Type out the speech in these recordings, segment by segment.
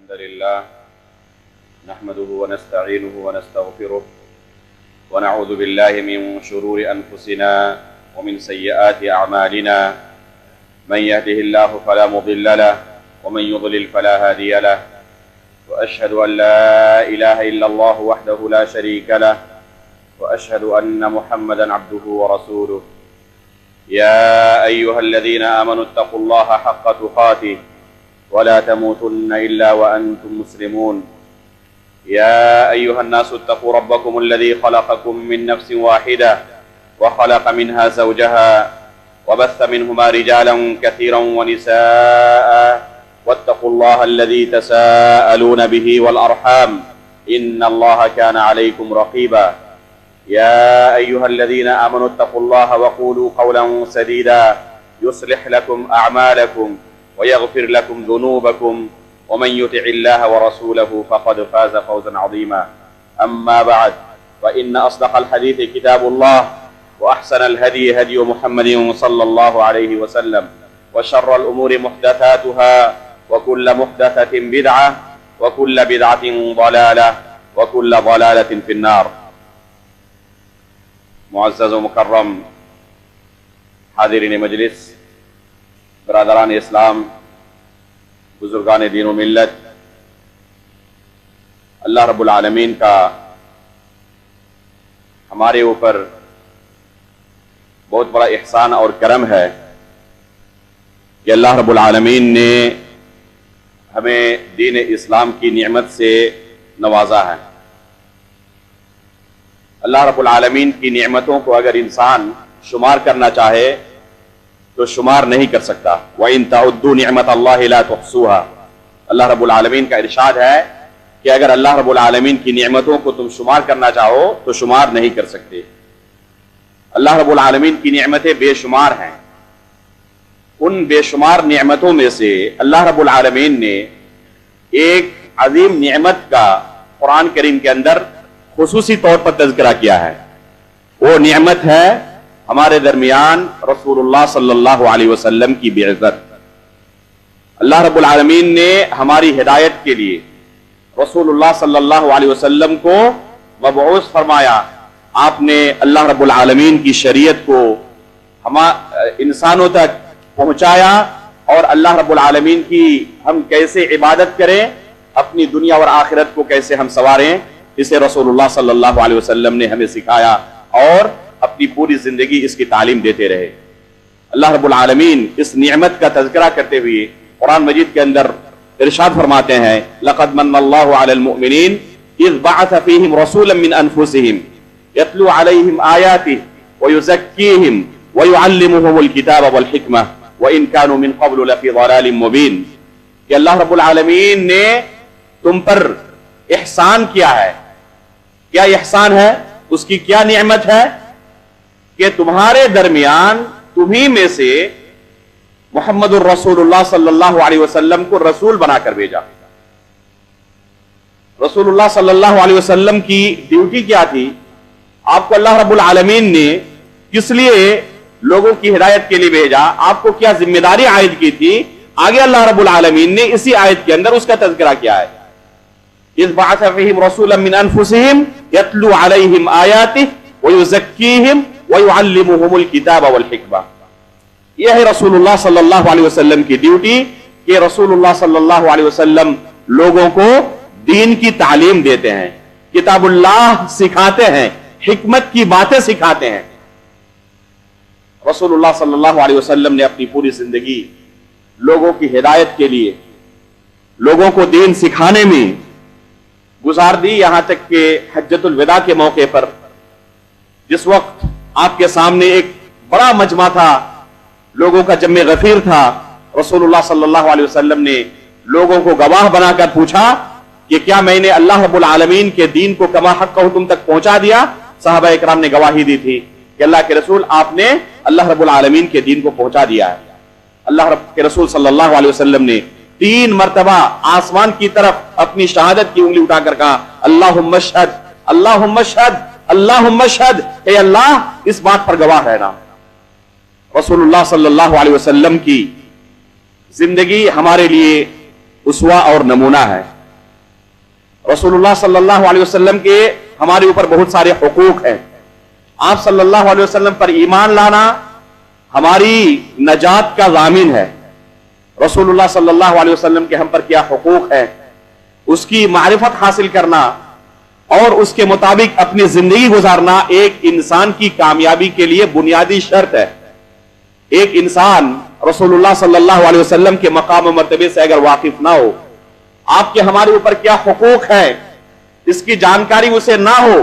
الحمد لله نحمده ونستعينه ونستغفره ونعوذ بالله من شرور أنفسنا ومن سيئات أعمالنا من يهده الله فلا مضل له ومن يضلل فلا هادي له وأشهد أن لا إله إلا الله وحده لا شريك له وأشهد أن محمدا عبده ورسوله يا أيها الذين آمنوا اتقوا الله حق تقاته ولا تموتن إلا وأنتم مسلمون يا أيها الناس اتقوا ربكم الذي خلقكم من نفس واحدة وخلق منها زوجها وبث منهما رجالا كثيرا ونساء واتقوا الله الذي تساءلون به والأرحام إن الله كان عليكم رقيبا يا أيها الذين آمنوا اتقوا الله وقولوا قولا سديدا يصلح لكم أعمالكم ويغفر لكم ذنوبكم ومن يطع الله ورسوله فقد فاز فوزا عظيما أما بعد فإن أصدق الحديث كتاب الله وأحسن الهدي هدي محمد صلى الله عليه وسلم وشر الأمور محدثاتها وكل محدثة بدعة وكل بدعة ضلالة وكل ضلالة في النار. معزز و مکرم حاضرین مجلس، برادران اسلام، بزرگان دین و ملت، اللہ رب العالمین کا ہمارے اوپر بہت بڑا احسان اور کرم ہے کہ اللہ رب العالمین نے ہمیں دین اسلام کی نعمت سے نوازا ہے. اللہ رب العالمین کی نعمتوں کو اگر انسان شمار کرنا چاہے تو شمار نہیں کر سکتا. وَإِن تَعُدُّوا نِعْمَةَ اللَّهِ لَا تُحْصُوهَا. اللہ رب العالمین کا ارشاد ہے کہ اگر اللہ رب العالمین کی نعمتوں کو تم شمار کرنا چاہو تو شمار نہیں کر سکتے. اللہ رب العالمین کی نعمتیں بے شمار ہیں. ان بے شمار نعمتوں میں سے اللہ رب العالمین نے ایک عظیم نعمت کا قرآن کریم کے اندر خصوصی طور پر تذکرہ کیا ہے. وہ نعمت ہے ہمارے درمیان رسول اللہ صلی اللہ علیہ وسلم کی بعثت. اللہ رب العالمین نے ہماری ہدایت کے لیے رسول اللہ صلی اللہ علیہ وسلم کو مبعوث فرمایا. آپ نے اللہ رب العالمین کی شریعت کو انسانوں تک پہنچایا اور اللہ رب العالمین کی ہم کیسے عبادت کریں، اپنی دنیا اور آخرت کو کیسے ہم سنواریں، اسے رسول اللہ صلی اللہ علیہ وسلم نے ہمیں سکھایا اور اپنی پوری زندگی اس کی تعلیم دیتے رہے. اللہ رب العالمین اس نعمت کا تذکرہ کرتے ہوئے قرآن مجید کے اندر ارشاد فرماتے ہیں لَقَدْ مَنَّ اللَّهُ عَلَى الْمُؤْمِنِينَ إِذْ بَعَثَ فِيهِمْ رَسُولًا مِّنْ أَنفُسِهِمْ يَتْلُو عَلَيْهِمْ آيَاتِهِ وَيُزَكِّيهِمْ وَيُعَلِّمُهُمُ الْكِتَابَ وَالْحِكْمَةَ وَإِنْ كَانُوا مِنْ قَبْلُ لَفِي ضَلَالٍ مُبِينٍ. کہ اللہ رب العالمین نے تم پر احسان کیا ہے. کیا احسان ہے؟ اس کی کیا نعمت ہے کہ تمہارے درمیان تمہیں میں سے محمد الرسول اللہ صلی اللہ علیہ وسلم کو رسول بنا کر بھیجا. رسول اللہ صلی اللہ علیہ وسلم کی ڈیوٹی کیا تھی؟ آپ کو اللہ رب العالمین نے کس لیے لوگوں کی ہدایت کے لیے بھیجا؟ آپ کو کیا ذمہ داری عائد کی تھی؟ آگے اللہ رب العالمین نے اسی آیت کے اندر اس کا تذکرہ کیا ہے. اذ بعث فیہم رسولا من انفسہم یتلو علیہم آیاتہ ویزکیہم ویعلمہم الکتاب والحکمہ. یہ ہے رسول اللہ صلی اللہ علیہ وسلم کی ڈیوٹی کہ رسول اللہ صلی اللہ علیہ وسلم لوگوں کو دین کی تعلیم دیتے ہیں، کتاب اللہ سکھاتے ہیں، حکمت کی باتیں سکھاتے ہیں. رسول اللہ صلی اللہ علیہ وسلم نے اپنی پوری زندگی لوگوں کی ہدایت کے لیے، لوگوں کو دین سکھانے میں گزار دی. یہاں تک کہ حجۃ الوداع کے موقع پر جس وقت آپ کے سامنے ایک بڑا مجمع تھا، لوگوں کا جمع غفیر تھا، رسول اللہ صلی اللہ علیہ وسلم نے لوگوں کو گواہ بنا کر پوچھا کہ کیا میں نے اللہ رب العالمین کے دین کو کما حق کہو تم تک پہنچا دیا؟ صحابہ اکرام نے گواہی دی تھی کہ اللہ کے رسول آپ نے اللہ رب العالمین کے دین کو پہنچا دیا ہے. اللہ رب کے رسول صلی اللہ علیہ وسلم نے 3 مرتبہ آسمان کی طرف اپنی شہادت کی انگلی اٹھا کر کہا اللہم اشہد اللہم اشہد اللہم اشہد، اے اللہ اس بات پر گواہ رہنا. رسول اللہ صلی اللہ علیہ وسلم کی زندگی ہمارے لیے उसवा और नमूना है। रसूलुल्लाह सल्लल्लाहु अलैहि वसल्लम के हमारे ऊपर बहुत सारे हुकूक हैं। आप सल्लल्लाहु अलैहि वसल्लम पर ईमान लाना हमारी नजात का ज़ामिन है। रसूलुल्लाह सल्लल्लाहु अलैहि वसल्लम के हम पर क्या हुकूक है, उसकी मारिफत हासिल करना और उसके मुताबिक अपनी जिंदगी गुजारना एक इंसान की कामयाबी के लिए बुनियादी शर्त है। एक इंसान रसूलुल्लाह सल्लल्लाहु अलैहि वसल्लम के मकाम और मर्तबे से अगर वाकिफ ना हो, आपके हमारे ऊपर क्या हुकूक है इसकी जानकारी उसे ना हो,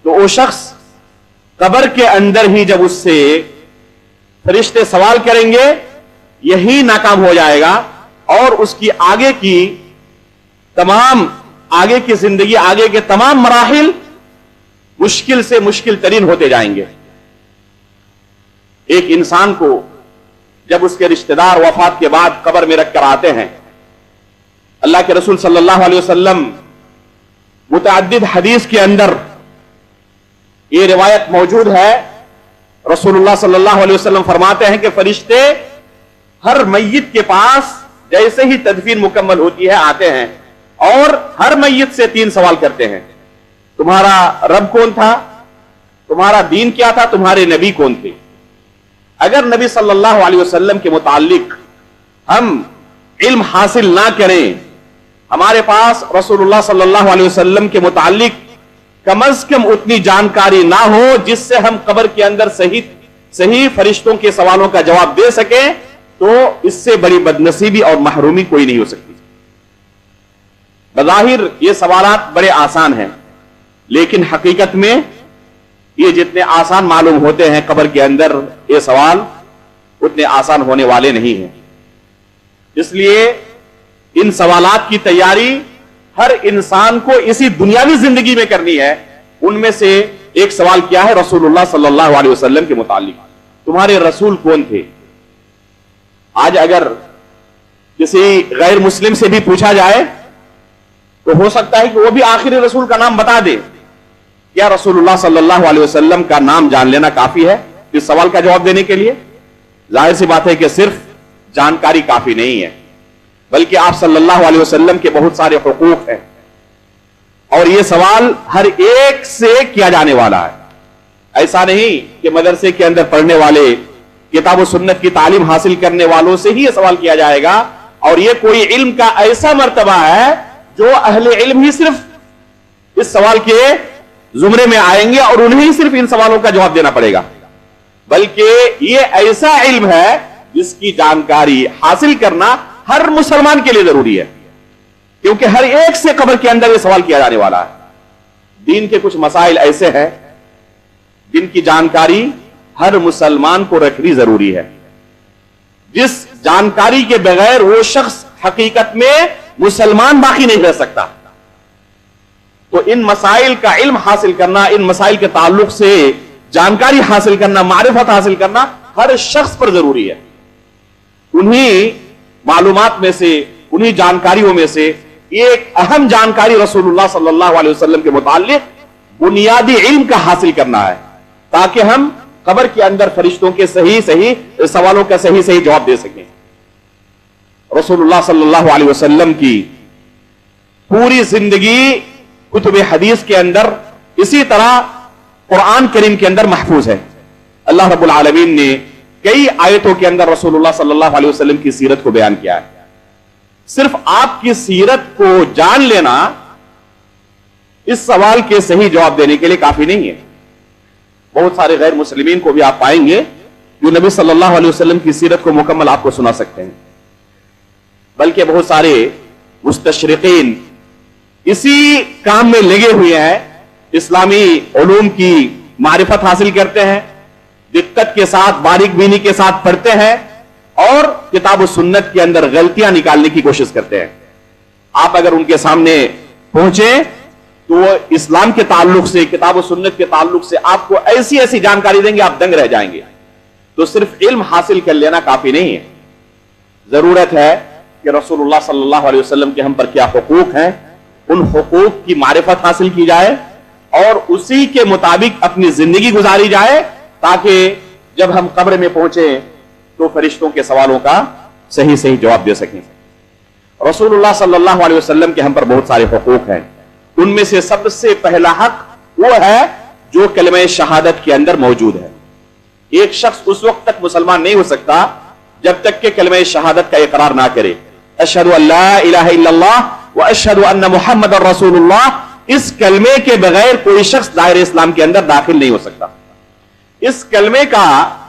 तो वो शख्स कब्र के अंदर ही जब उससे फरिश्ते सवाल करेंगे यही नाकाम हो जाएगा और उसकी आगे की जिंदगी, आगे के तमाम मराहिल मुश्किल से मुश्किल तरीन होते जाएंगे। एक इंसान को जब उसके रिश्तेदार वफात के बाद कब्र में रखकर आते हैं, अल्लाह के रसूल सल्लल्लाहु अलैहि वसल्लम मुतअद्दिद हदीस के अंदर ये रिवायत मौजूद है। रसूलुल्लाह सल्लल्लाहु अलैहि वसल्लम फरमाते हैं कि फरिश्ते हर मय्यत के पास जैसे ही तदफीन मुकम्मल होती है आते हैं और हर मय्यत से 3 सवाल करते हैं। तुम्हारा रब कौन था, तुम्हारा दीन क्या था, तुम्हारे नबी कौन थे। अगर नबी सल्लल्लाहु अलैहि वसल्लम के मुतालिक हम इल्म हासिल ना करें, हमारे पास रसूलुल्लाह सल्लल्लाहु अलैहि वसल्लम के मुतालिक कम अज कम उतनी जानकारी ना हो जिससे हम कब्र के अंदर सही फरिश्तों के सवालों का जवाब दे सकें, तो इससे बड़ी बदनसीबी और महरूमी कोई नहीं हो सकती। बज़ाहिर ये सवालात बड़े आसान हैं, लेकिन हकीकत में ये जितने आसान मालूम होते हैं कब्र के अंदर ये सवाल उतने आसान होने वाले नहीं हैं। इसलिए इन सवालात की तैयारी हर इंसान को इसी दुनियावी जिंदगी में करनी है। उनमें से एक सवाल क्या है, रसूलुल्लाह सल्लल्लाहु अलैहि वसल्लम के मुतालिक तुम्हारे रसूल कौन थे। आज अगर किसी गैर मुस्लिम से भी पूछा जाए तो हो सकता है कि वो भी आखिरी रसूल का नाम बता दे। क्या रसूलुल्लाह सल्लल्लाहु अलैहि वसल्लम का नाम जान लेना काफी है इस सवाल का जवाब देने के लिए? जाहिर सी बात है कि सिर्फ जानकारी काफी नहीं है, बल्कि आप सल्लल्लाहु अलैहि वसल्लम के बहुत सारे हुकूक हैं और यह सवाल हर एक से किया जाने वाला है। ऐसा नहीं कि मदरसे के अंदर पढ़ने वाले, किताब और सुन्नत की तालीम हासिल करने वालों से ही यह सवाल किया जाएगा और यह कोई इल्म का ऐसा मर्तबा है जो अहले इल्म ही सिर्फ इस सवाल के जुमरे में आएंगे और उन्हें ही सिर्फ इन सवालों का जवाब देना पड़ेगा। बल्कि यह ऐसा इल्म है जिसकी जानकारी हासिल करना हर मुसलमान के लिए जरूरी है, क्योंकि हर एक से कब्र के अंदर यह सवाल किया जाने वाला है। दीन के कुछ मसाइल ऐसे हैं जिनकी जानकारी हर मुसलमान को रखनी जरूरी है। जिस जानकारी के बगैर वो शख्स हकीकत में मुसलमान बाकी नहीं रह सकता। तो इन मसाइल का इल्म हासिल करना, इन मसाइल के ताल्लुक से जानकारी हासिल करना, मारिफत हासिल करना हर शख्स पर जरूरी है। उन्हीं मालूमात में से, उन्हीं जानकारियों में से एक अहम जानकारी रसूलुल्लाह सल्लल्लाहु अलैहि वसल्लम के मुताल्लिक बुनियादी इल्म का हासिल करना है, ताकि हम कब्र के अंदर फरिश्तों के सही सवालों का सही जवाब दे सकें। रसूलुल्लाह सल्लल्लाहु अलैहि वसल्लम की पूरी जिंदगी कुतुब हदीस के अंदर, इसी तरह कुरान करीम के अंदर महफूज है। अल्लाह रब्बुल आलमीन ने कई आयतों के अंदर रसूलुल्लाह सल्लल्लाहु अलैहि वसल्लम की सीरत को बयान किया है। सिर्फ आपकी सीरत को जान लेना इस सवाल के सही जवाब देने के लिए काफी नहीं है। बहुत सारे गैर मुस्लिमीन को भी आप पाएंगे जो नबी सल्लल्लाहु अलैहि वसल्लम की सीरत को मुकम्मल आपको सुना सकते हैं, बल्कि बहुत सारे मुस्तशरिकीन इसी काम में लगे हुए हैं, इस्लामी उलूम की मारिफत हासिल करते हैं, दिक्कत के साथ, बारीक बीनी के साथ पढ़ते हैं और किताब और सुन्नत के अंदर गलतियां निकालने की कोशिश करते हैं। आप अगर उनके सामने पहुंचे तो वो इस्लाम के ताल्लुक से, किताब और सुन्नत के ताल्लुक से आपको ऐसी ऐसी जानकारी देंगे, आप दंग रह जाएंगे। तो सिर्फ इल्म हासिल कर लेना काफी नहीं है, जरूरत है कि रसूलुल्लाह सल्लल्लाहु अलैहि वसल्लम के हम पर क्या हुकूक हैं, उन हुकूक की मारिफत हासिल की जाए और उसी के मुताबिक अपनी जिंदगी गुजारी जाए, ताकि जब हम कब्र में पहुंचे तो फरिश्तों के सवालों का सही जवाब दे सकें। रसूलुल्लाह सल्लल्लाहु अलैहि वसल्लम के हम पर बहुत सारे हुकूक हैं। उनमें से सबसे पहला हक वो है जो कलमा शहादत के अंदर मौजूद है। एक शख्स उस वक्त तक मुसलमान नहीं हो सकता जब तक कि कलमा शहादत का इकरार ना करे, अशहदु अल्ला इलाहा इल्लल्लाह व अशहदु अन्ना मुहम्मदर रसूलुल्लाह। इस कलमे के बगैर कोई शख्स दायरे इस्लाम के अंदर दाखिल नहीं हो सकता। इस कलमे का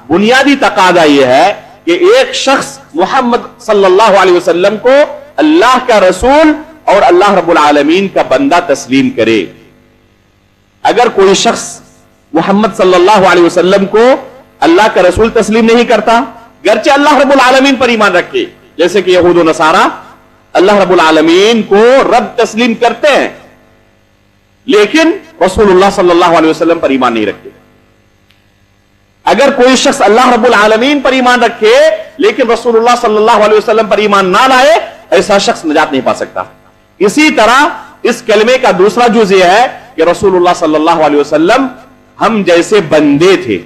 बुनियादी तकादा यह है कि एक शख्स मुहम्मद सल्लल्लाहु अलैहि वसल्लम को अल्लाह का रसूल और अल्लाह रब्बुल आलमीन का बंदा तस्लीम करे। अगर कोई शख्स मोहम्मद सल्लल्लाहु अलैहि वसल्लम को अल्लाह का रसूल तस्लीम नहीं करता, गर्चे अल्लाह रब्बुल आलमीन पर ईमान रखे, जैसे कि यहूद और नसारा अल्लाह रब्बुल आलमीन को रब तस्लीम करते हैं लेकिन रसूलुल्लाह सल्लल्लाहु अलैहि वसल्लम पर ईमान नहीं रखते। अगर कोई शख्स अल्लाह रब्बुल आलमीन पर ईमान रखे लेकिन रसूलुल्लाह सल्लल्लाहु अलैहि वसल्लम पर ईमान ना लाए, ऐसा शख्स निजात नहीं पा सकता। इसी तरह इस कलमे का दूसरा जुज़ यह है कि रसूलुल्लाह सल्लल्लाहु अलैहि वसल्लम हम जैसे बंदे थे,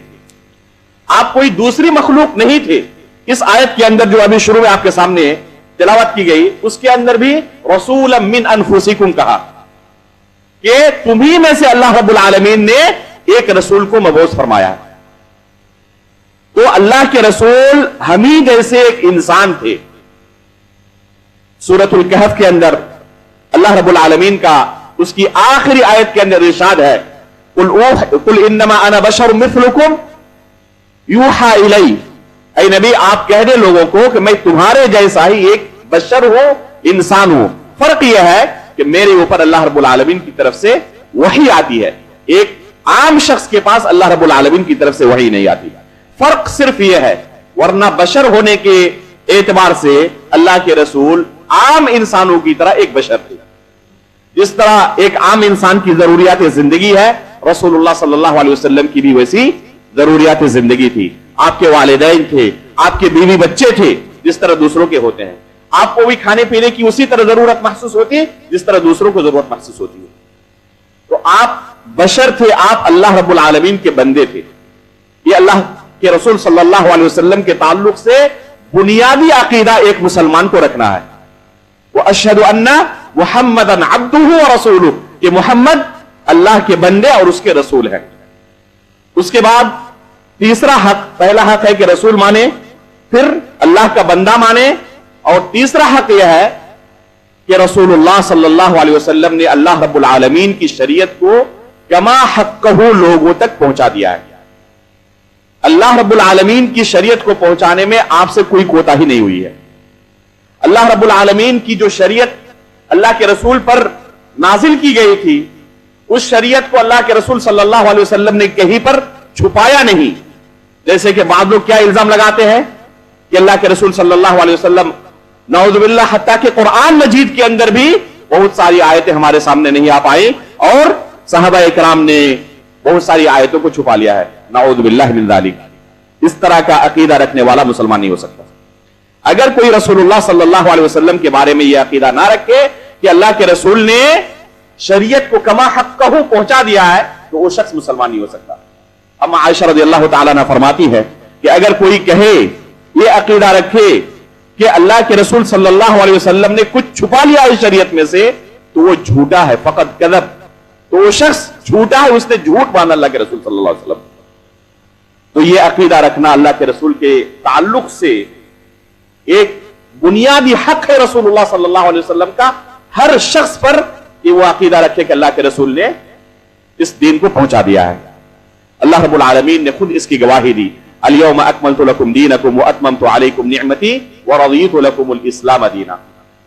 आप कोई दूसरी मखलूक नहीं थे। इस आयत के अंदर जो अभी शुरू में आपके सामने तिलावत की गई, उसके अंदर भी रसूलन मिन अनफुसिकुम कहा कि तुम्ही में से अल्लाह रब्बुल आलमीन ने एक रसूल को मबूस फरमाया। तो अल्लाह के रसूल हम ही जैसे एक इंसान थे। सूरतुल कहफ के अंदर अल्लाह रब्बुल आलमीन का उसकी आखिरी आयत के अंदर इरशाद है, कुल इन्नमा अना बशरुम मिस्लुकुम यूहा इलैहि। ऐ नबी आप कह दे लोगों को कि मैं तुम्हारे जैसा ही एक बशर हूं, इंसान हूं। फर्क यह है कि मेरे ऊपर अल्लाह रब्बुल आलमीन की तरफ से वही आती है, एक आम शख्स के पास अल्लाह रब्बुल आलमीन की तरफ से वही नहीं आती। फर्क सिर्फ यह है, वरना बशर होने के एतबार से अल्लाह के रसूल आम इंसानों की तरह एक बशर थे। जिस तरह एक आम इंसान की जरूरियात जिंदगी है, रसूलुल्लाह सल्लल्लाहु अलैहि वसल्लम की भी वैसी जरूरियात जिंदगी थी। आपके वालिदैन थे, आपके बीवी बच्चे थे, जिस तरह दूसरों के होते हैं। आपको भी खाने पीने की उसी तरह जरूरत महसूस होती है जिस तरह दूसरों को जरूरत महसूस होती है। तो आप बशर थे, आप अल्लाह रब्बुल आलमीन के बंदे थे। ये अल्लाह के रसूल सल्लल्लाहु अलैहि वसल्लम के ताल्लुक से बुनियादी अकीदा एक मुसलमान को रखना है। वो अशहदु अन्ना मुहम्मदन अब्दुहु व रसूलुहु, कि मोहम्मद अल्लाह के बंदे और उसके रसूल हैं। उसके बाद तीसरा हक, पहला हक है कि रसूल माने, फिर अल्लाह का बंदा माने, और तीसरा हक यह है कि रसूलुल्लाह सल्लल्लाहु अलैहि वसल्लम ने अल्लाह रब्बुल आलमीन की शरीयत को कमा हक्कहु लोगों तक पहुंचा दिया है। अल्लाह रब्बुल आलमीन की शरीयत को पहुंचाने में आपसे कोई कोताही नहीं हुई है। अल्लाह रब्बुल आलमीन की जो शरीयत अल्लाह के रसूल पर नाजिल की गई थी, उस शरीयत को अल्लाह के रसूल सल्लल्लाहु अलैहि वसल्लम ने कहीं पर छुपाया नहीं। जैसे कि बाद लोग क्या इल्जाम लगाते हैं कि अल्लाह के रसूल सल्लल्लाहु अलैहि वसल्लम नऊजुबिल्लाह, हत्ता कि कुरान मजीद के अंदर भी बहुत सारी आयतें हमारे सामने नहीं आ पाई और सहाबा इकराम ने बहुत सारी आयतों को छुपा लिया है। नऊजुबिल्लाह मिन ज़ालिक। इस तरह का अकीदा रखने वाला मुसलमान नहीं हो सकता। अगर कोई रसूलुल्लाह सल्लल्लाहु अलैहि वसल्लम के बारे में यह अकीदा ना रखे कि अल्लाह के रसूल ने शरीयत को कमा हक्कहु पहुंचा दिया है, तो वो शख्स मुसलमान नहीं हो सकता। अम्मा आयशा रज़ियल्लाहु ताला अन्हा फरमाती है कि अगर कोई कहे, ये अकीदा रखे कि अल्लाह के रसूल सल्लल्लाहु अलैहि वसल्लम ने कुछ छुपा लिया इस शरीयत में से, तो वो झूठा है, फकत कज़ब। तो वो शख्स झूठा है, उसने झूठ बांधा अल्लाह के रसूल सल्लल्लाहु अलैहि वसल्लम। तो ये अकीदा रखना अल्लाह के रसूल के ताल्लुक से एक बुनियादी हक है रसूलुल्लाह सल्लल्लाहु अलैहि वसल्लम का, हर शख्स पर कि वो अकीदा रखे कि अल्लाह के रसूल ने इस दीन को पहुंचा दिया है। अल्लाह रब्बुल आलमीन ने खुद इसकी गवाही दी, अल-यौमा अकमलतु लकुम दीनकुम व अतममतु अलैकुम निअमती व रज़ीतु लकुमुल इस्लाम दीना।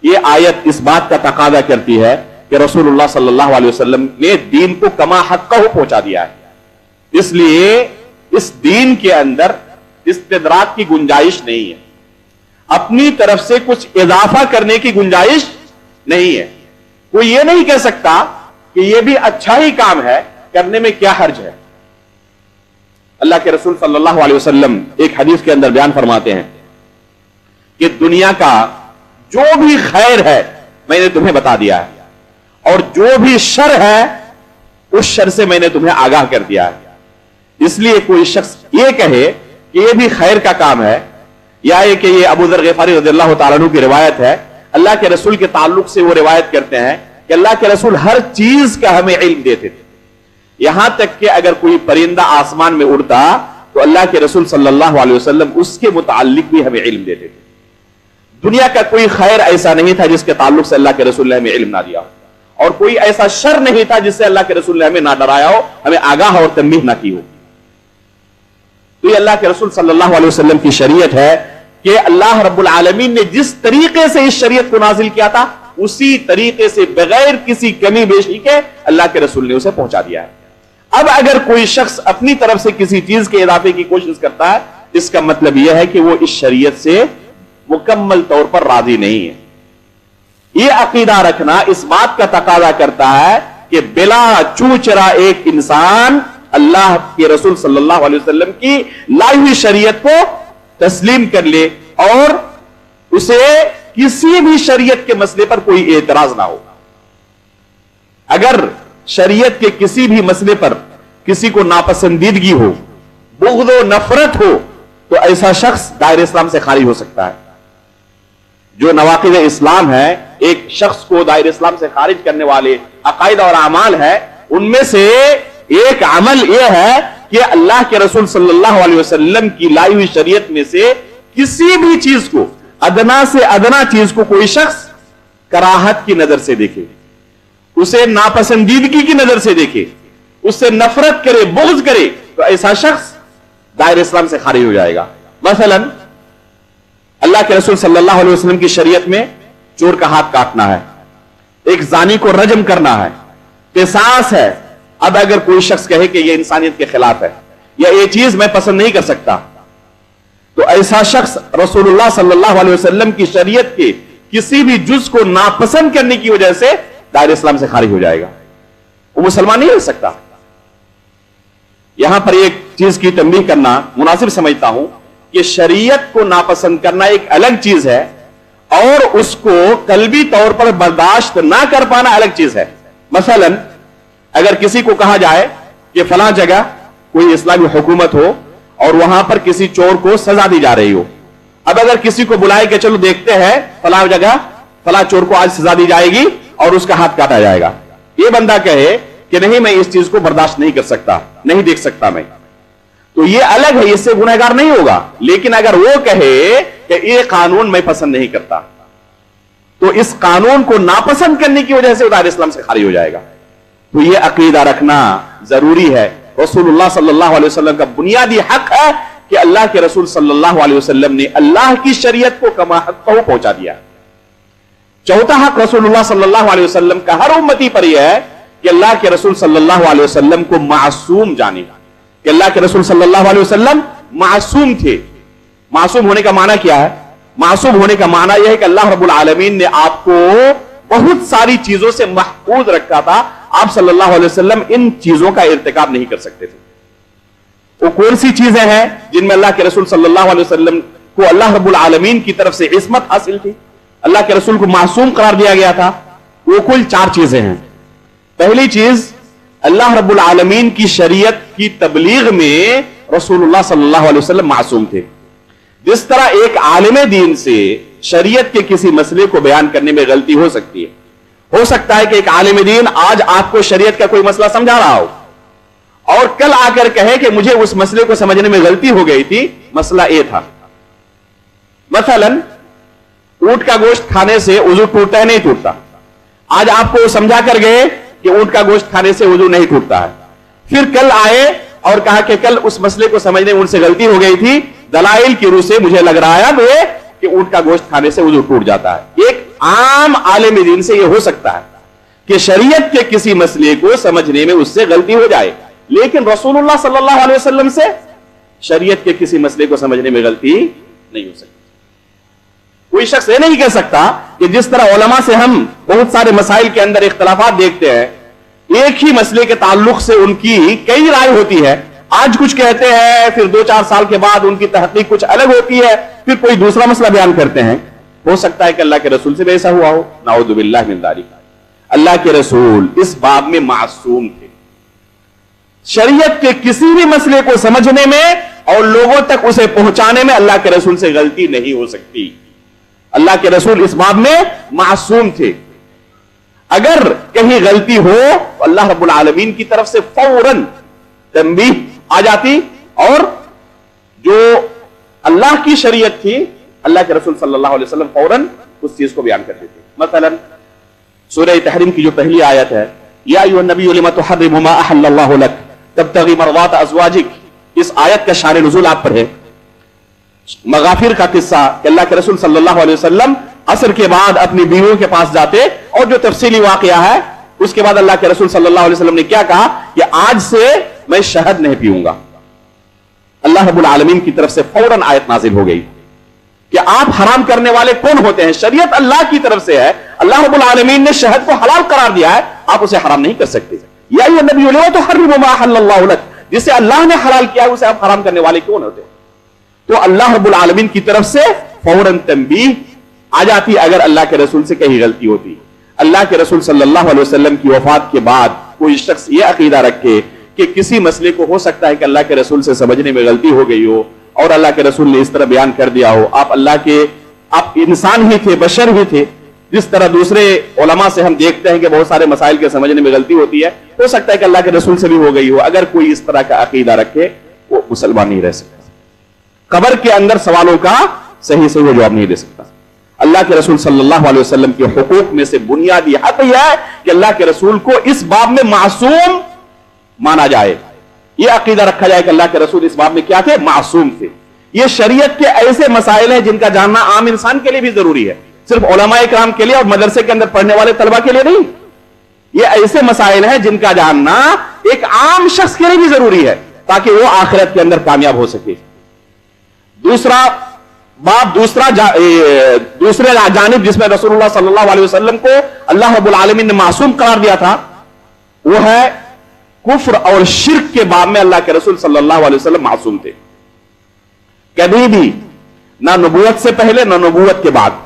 ये आयत इस बात का तकादा करती है कि रसूलुल्लाह सल्लल्लाहु अलैहि वसल्लम ने दीन को कमा हक्कहु पहुंचा दिया है। इसलिए इस दीन के अंदर इस्तिदराक की गुंजाइश नहीं है, अपनी तरफ से कुछ इजाफा करने की गुंजाइश नहीं है। कोई ये नहीं कह सकता कि ये भी अच्छा ही काम है, करने में क्या हर्ज है। अल्लाह के रसूल सल्लल्लाहु अलैहि वसल्लम एक हदीस के अंदर बयान फरमाते हैं कि दुनिया का जो भी खैर है मैंने तुम्हें बता दिया है, और जो भी शर है उस शर से मैंने तुम्हें आगाह कर दिया है। इसलिए कोई शख्स ये कहे कि ये भी खैर का काम है, या ये कि ये अबू ज़र ग़िफ़ारी रज़ियल्लाहु ताला अन्हु की रिवायत है, اللہ کے رسول کے تعلق سے وہ روایت کرتے ہیں کہ اللہ کے رسول ہر چیز کا ہمیں علم دیتے تھے، یہاں تک کہ اگر کوئی پرندہ آسمان میں اڑتا تو اللہ کے رسول صلی اللہ علیہ وسلم اس کے متعلق بھی ہمیں علم دیتے تھے۔ دنیا کا کوئی خیر ایسا نہیں تھا جس کے تعلق سے اللہ کے رسول نے ہمیں علم نہ دیا ہو، اور کوئی ایسا شر نہیں تھا جس سے اللہ کے رسول نے ہمیں نہ ڈرایا ہو، ہمیں آگاہ اور تنبیہ نہ کی ہو۔ تو یہ اللہ کے رسول صلی اللہ علیہ وسلم کی شریعت ہے کہ اللہ رب العالمین نے جس طریقے سے اس شریعت کو نازل کیا تھا اسی طریقے سے بغیر کسی کمی بیشی کے اللہ کے رسول نے اسے پہنچا دیا ہے۔ اب اگر کوئی شخص اپنی طرف سے کسی چیز کے اضافے کی کوشش کرتا ہے، اس کا مطلب یہ ہے کہ وہ اس شریعت سے مکمل طور پر راضی نہیں ہے۔ یہ عقیدہ رکھنا اس بات کا تقاضا کرتا ہے کہ بلا چوچرا ایک انسان اللہ کے رسول صلی اللہ علیہ وسلم کی لائی ہوئی شریعت کو تسلیم کر لے اور اسے کسی بھی شریعت کے مسئلے پر کوئی اعتراض نہ ہو۔ اگر شریعت کے کسی بھی مسئلے پر کسی کو ناپسندیدگی ہو، بغض و نفرت ہو، تو ایسا شخص دائرہ اسلام سے خارج ہو سکتا ہے۔ جو نواقض اسلام ہے، ایک شخص کو دائرہ اسلام سے خارج کرنے والے عقائد اور اعمال ہے، ان میں سے ایک عمل یہ ہے کہ اللہ کے رسول صلی اللہ علیہ وسلم کی لائی ہوئی شریعت میں سے کسی بھی چیز کو، ادنا سے ادنا چیز کو کوئی شخص کراہت کی نظر سے دیکھے، اسے ناپسندیدگی کی نظر سے دیکھے، اس سے نفرت کرے، بغض کرے، تو ایسا شخص دائرہ اسلام سے خارج ہو جائے گا۔ مثلا اللہ کے رسول صلی اللہ علیہ وسلم کی شریعت میں چور کا ہاتھ کاٹنا ہے، ایک زانی کو رجم کرنا ہے، قصاص ہے۔ اب اگر کوئی شخص کہے کہ یہ انسانیت کے خلاف ہے یا یہ چیز میں پسند نہیں کر سکتا، تو ایسا شخص رسول اللہ صلی اللہ علیہ وسلم کی شریعت کے کسی بھی جز کو ناپسند کرنے کی وجہ سے دائرہ اسلام سے خارج ہو جائے گا، وہ مسلمان نہیں ہو سکتا۔ یہاں پر ایک چیز کی تنبیہ کرنا مناسب سمجھتا ہوں کہ شریعت کو ناپسند کرنا ایک الگ چیز ہے اور اس کو قلبی طور پر برداشت نہ کر پانا الگ چیز ہے۔ مثلا اگر کسی کو کہا جائے کہ فلاں جگہ کوئی اسلامی حکومت ہو اور وہاں پر کسی چور کو سزا دی جا رہی ہو، اب اگر کسی کو بلائے کہ چلو دیکھتے ہیں فلاں جگہ فلاں چور کو آج سزا دی جائے گی اور اس کا ہاتھ کاٹا جائے گا، یہ بندہ کہے کہ نہیں میں اس چیز کو برداشت نہیں کر سکتا، نہیں دیکھ سکتا میں، تو یہ الگ ہے، اس سے گنہگار نہیں ہوگا۔ لیکن اگر وہ کہے کہ یہ قانون میں پسند نہیں کرتا، تو اس قانون کو ناپسند کرنے کی وجہ سے دائرہ اسلام سے خارج ہو جائے گا۔ تو یہ عقیدہ رکھنا ضروری ہے۔ رسول اللہ صلی اللہ علیہ وسلم کا بنیادی حق ہے کہ اللہ کے رسول صلی اللہ علیہ وسلم نے اللہ کی شریعت کو کما حق کو پہنچا دیا۔ چوتھا حق رسول اللہ صلی اللہ علیہ وسلم کا ہر امتی پر یہ ہے کہ اللہ کے رسول صلی اللہ علیہ وسلم کو معصوم جانے، کہ اللہ کے رسول صلی اللہ علیہ وسلم معصوم تھے۔ معصوم ہونے کا معنی کیا ہے؟ معصوم ہونے کا معنی یہ ہے کہ اللہ رب العالمین نے آپ کو بہت ساری چیزوں سے محفوظ رکھا تھا، آپ صلی اللہ علیہ وسلم ان چیزوں کا ارتکاب نہیں کر سکتے تھے۔ وہ کون سی چیزیں ہیں جن میں اللہ کے رسول صلی اللہ علیہ وسلم کو اللہ رب العالمین کی طرف سے عصمت حاصل تھی، اللہ کے رسول کو معصوم قرار دیا گیا تھا؟ وہ کل 4 چیزیں ہیں۔ پہلی چیز، اللہ رب العالمین کی شریعت کی تبلیغ میں رسول اللہ صلی اللہ علیہ وسلم معصوم تھے۔ جس طرح ایک عالم دین سے شریعت کے کسی مسئلے کو بیان کرنے میں غلطی ہو سکتی ہے، ہو سکتا ہے کہ ایک عالم دین آج آپ کو شریعت کا کوئی مسئلہ سمجھا رہا ہو اور کل آ کر کہے کہ مجھے اس مسئلے کو سمجھنے میں غلطی ہو گئی تھی، مسئلہ یہ تھا۔ مثلا اونٹ کا گوشت کھانے سے وضو ٹوٹتا ہے نہیں ٹوٹتا؟ آج آپ کو سمجھا کر گئے کہ اونٹ کا گوشت کھانے سے وضو نہیں ٹوٹتا ہے، پھر کل آئے اور کہا کہ کل اس مسئلے کو سمجھنے میں ان سے غلطی ہو گئی تھی، دلائل کی روح سے مجھے لگ رہا ہے کہ اونٹ کا گوشت کھانے سے وضو ٹوٹ جاتا ہے۔ ایک عام عالم دین سے یہ ہو سکتا ہے کہ شریعت کے کسی مسئلے کو سمجھنے میں اس سے غلطی ہو جائے، لیکن رسول اللہ صلی اللہ علیہ وسلم سے شریعت کے کسی مسئلے کو سمجھنے میں غلطی نہیں ہو سکتی۔ کوئی شخص یہ نہیں کہہ سکتا کہ جس طرح علماء سے ہم بہت سارے مسائل کے اندر اختلافات دیکھتے ہیں، ایک ہی مسئلے کے تعلق سے ان کی کئی رائے ہوتی ہے، آج کچھ کہتے ہیں پھر 2-4 سال کے بعد ان کی تحقیق کچھ الگ ہوتی ہے، پھر کوئی دوسرا مسئلہ بیان کرتے ہیں، ہو سکتا ہے کہ اللہ کے رسول سے بھی ایسا ہوا ہو، نعوذ باللہ من ذالک۔ اللہ کے رسول اس باب میں معصوم تھے، شریعت کے کسی بھی مسئلے کو سمجھنے میں اور لوگوں تک اسے پہنچانے میں اللہ کے رسول سے غلطی نہیں ہو سکتی۔ अल्लाह के रसूल इस बाब में मासूम थे। अगर कहीं गलती हो तो अल्लाह रब्बुल आलमीन की तरफ से फौरन तंबीह आ जाती, और जो अल्लाह की शरीयत थी अल्लाह के रसूल सल्लल्लाहु अलैहि वसल्लम फौरन उस चीज को बयान कर देते। मसलन सूरह तहरीम की जो पहली आयत है, या अय्युहन नबिय्यु लिमा तुहर्रिमु मा अहल्लल्लाहु लक तब्तगी मरज़ात अज़वाजिक, इस आयत का शान नुज़ूल आप पढ़े। मगाफिर का किस्सा कि अल्लाह के रसूल सल्लल्लाहु अलैहि वसल्लम असर के बाद अपनी बीवियों के पास जाते, और जो तफसीली वाकया है उसके बाद अल्लाह के रसूल सल्लल्लाहु अलैहि वसल्लम ने क्या कहा कि आज से मैं शहद नहीं पीऊंगा। अल्लाह रब्बुल आलमीन की तरफ से फौरन आयत नाजिल हो गई कि आप हराम करने वाले कौन होते हैं, शरीयत अल्लाह की तरफ से है, अल्लाह रब्बुल आलमीन ने शहद को हलाल करार दिया है, आप उसे हराम नहीं कर सकते। या अय्युहन नबिय्यु लिमा तुहर्रिमु मा अहल्लल्लाहु लक, जिसे अल्लाह ने हलाल किया है उसे आप हराम करने वाले क्यों होते हैं। तो अल्लाह रब्बुल आलमीन की तरफ से फौरन तंबीह आ जाती अगर अल्लाह के रसूल से कहीं गलती होती। अल्लाह के रसूल सल्लल्लाहु अलैहि वसल्लम की वफात के बाद कोई शख्स यह अकीदा रखे कि किसी मसले को हो सकता है कि अल्लाह के रसूल से समझने में गलती हो गई हो और अल्लाह के रसूल ने इस तरह बयान कर दिया हो, आप इंसान ही थे, बशर ही थे, जिस तरह दूसरे उलमा से हम देखते हैं कि बहुत सारे मसाइल के समझने में गलती होती है, हो सकता है कि अल्लाह के रसूल से भी हो गई हो। अगर कोई इस तरह का अकीदा रखे वो मुसलमान नहीं रह सकता, कब्र के अंदर सवालों का सही सही जवाब नहीं दे सकता। अल्लाह के रसूल सल्लल्लाहु अलैहि वसल्लम के हुकूक में से बुनियादी हक यह है कि अल्लाह के रसूल को इस बाब में मासूम माना जाए, यह अकीदा रखा जाए कि अल्लाह के रसूल इस बाब में क्या थे, मासूम थे। ये शरीयत के ऐसे मसाइल हैं जिनका जानना आम इंसान के लिए भी जरूरी है, सिर्फ उलमाए किराम के लिए और मदरसे के अंदर पढ़ने वाले तलबा के लिए नहीं। ये ऐसे मसाइल हैं जिनका जानना एक आम शख्स के लिए भी जरूरी है ताकि वो आखिरत के अंदर कामयाब हो सके। दूसरे जानिब जिसमें रसूलुल्लाह सल्लल्लाहु अलैहि वसल्लम को अल्लाह रब्बुल आलमीन ने मासूम करार दिया था, वो है कुफ्र और शिर्क के बाब में अल्लाह के रसूल सल्लल्लाहु अलैहि वसल्लम मासूम थे। कभी भी ना नबूवत से पहले ना नबूवत के बाद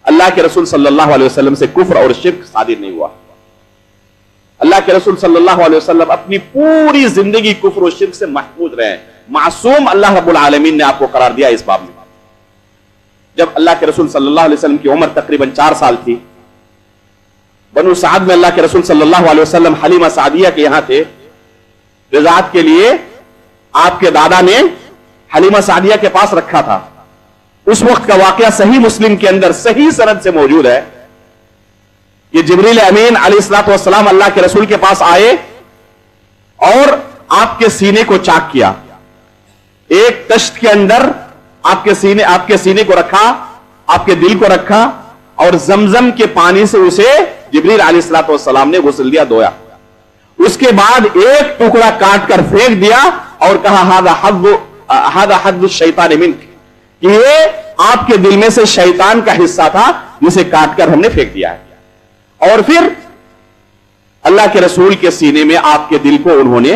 अल्लाह के रसूल सल्लल्लाहु अलैहि वसल्लम से कुफ्र और शिर्क सादिर नहीं हुआ। अल्लाह के रसूल सल्लल्लाहु अलैहि वसल्लम अपनी पूरी जिंदगी कुफ्र और शिर्क से महफूज रहे, मासूम अल्लाह रब्बुल आलमीन ने आपको करार दिया इस बाब में। जब अल्लाह के रसूल सल्लल्लाहु अलैहि वसल्लम की उम्र तकरीबन 4 साल थी, बनु साद में अल्लाह के रसूल सल्लल्लाहु अलैहि वसल्लम हलीमा सादिया के यहां थे रिज़ात के लिए, आपके दादा ने हलीमा सादिया के पास रखा था। उस वक्त का वाकया सही मुस्लिम के अंदर सही सनद से मौजूद है कि जिब्रील अमीन अलैहिस्सलातु वस्सलाम अल्लाह के रसूल के पास आए और आपके सीने को चाक किया, एक तश्त के अंदर आपके सीने को रखा, आपके दिल को रखा और जमजम के पानी से उसे जिब्रील अलैहिस्सलातु वस्सलाम ने गुस्ल दिया, धोया। उसके बाद एक टुकड़ा काट कर फेंक दिया और कहा हादा हद्दु शैतान मिन्क, कि ये आपके दिल में से शैतान का हिस्सा था जिसे काटकर हमने फेंक दिया है। और फिर अल्लाह के रसूल के सीने में आपके दिल को उन्होंने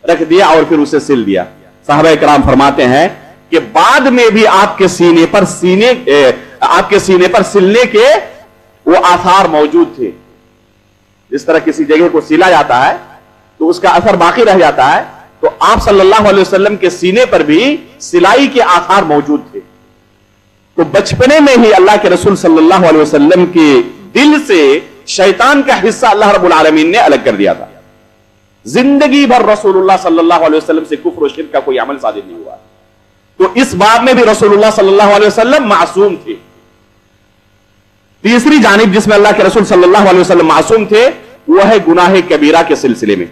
रख दिया और फिर उसे सिल दिया। साहबा किराम फरमाते हैं कि बाद में भी आपके सीने पर सिलने के वो आसार मौजूद थे। जिस तरह किसी जगह को सिला जाता है तो उसका असर बाकी रह जाता है, तो आप सल्लल्लाहु अलैहि वसल्लम के सीने पर भी सिलाई के आसार मौजूद थे। तो बचपने में ही अल्लाह के रसूल सल्लल्लाहु अलैहि वसल्लम के दिल से शैतान का हिस्सा अल्लाह रब्बुल आलमीन ने अलग कर दिया था। जिंदगी भर रसूलुल्लाह सल्लल्लाहु अलैहि वसल्लम से कुफ्र और शिर्क का कोई अमल सादिर नहीं हुआ। तो इस बाब में भी रसूलुल्लाह सल्लल्लाहु अलैहि वसल्लम मासूम थे। तीसरी जानिब जिसमें अल्लाह के रसूल सल्लल्लाहु अलैहि वसल्लम मासूम थे वो है गुनाह कबीरा के सिलसिले में।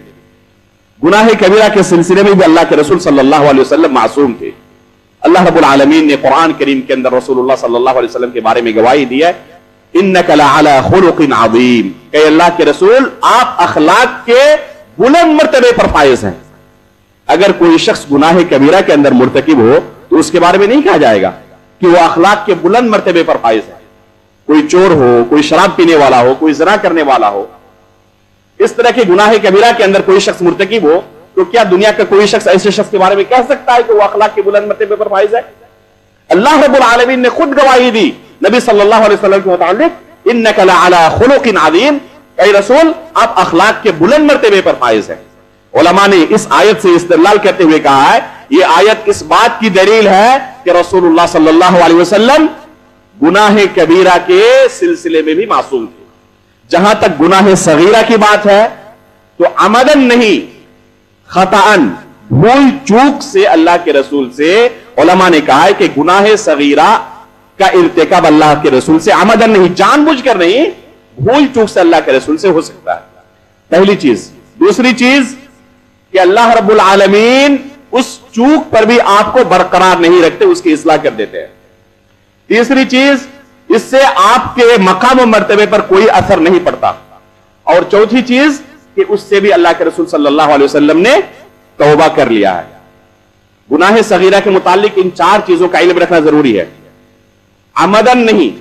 गुनाह कबीरा के सिलसिले में भी अल्लाह के रसूल सल्लल्लाहु अलैहि वसल्लम मासूम थे। अल्लाह रब्बुल आलमीन ने कुरान करीम के अंदर रसूलुल्लाह सल्लल्लाहु अलैहि वसल्लम के बारे में गवाही दी है, इन्नका लअला खुलुकिन अज़ीम, कि अल्लाह के रसूल आप अखलाक के बुलंद मर्तबे पर फाइज हैं। अगर कोई शख्स गुनाह कबीरा के अंदर मुर्तकिब हो तो उसके बारे में नहीं कहा जाएगा कि वो अखलाक के बुलंद मर्तबे पर फाइज है। कोई चोर हो, कोई शराब पीने वाला हो, कोई ज़िना करने वाला हो, इस तरह के गुनाह कबीरा के अंदर कोई शख्स मुर्तकिब हो, तो क्या दुनिया का कोई शख्स ऐसे शख्स के बारे में कह सकता है कि वो अखलाक के बुलंद मर्तबे पर फाइज है? अल्लाह रब्बुल आलमीन ने खुद गवाही दी नबी सल्लल्लाहु अलैहि वसल्लम के मुतालिक, इन्नका लअला खुलुकिन अज़ीम, ऐ रसूल आप अखलाक के बुलंद मर्तबे पर फाइज हैं। उलमा ने इस आयत से इस्तेदलाल करते हुए कहा है ये आयत इस बात की दलील है कि रसूलुल्लाह सल्लल्लाहु अलैहि वसल्लम गुनाह कबीरा के सिलसिले में भी मासूम थे। जहां तक गुनाह सगीरा की बात है तो अमदन नहीं, खताअन, भूल चूक से अल्लाह के रसूल से, उलमा ने कहा है कि गुनाह सगीरा का इर्तिकाब अल्लाह के रसूल से अमदन नहीं, जानबूझकर नहीं, भूल चूक से अल्लाह के रसूल से हो सकता है। पहली चीज। दूसरी चीज कि अल्लाह रब्बुल आलमीन उस चूक पर भी आपको बरकरार नहीं रखते, उसकी इस्लाह कर देते हैं। तीसरी चीज, इससे आपके मकाम और मर्तबे पर कोई असर नहीं पड़ता। और चौथी चीज कि उससे भी अल्लाह के रसूल सल्लल्लाहु अलैहि वसल्लम ने तौबा कर लिया है। गुनाह सगीरा के मुतालिक इन चार चीजों का इल्म रखना जरूरी है। अमदन नहीं,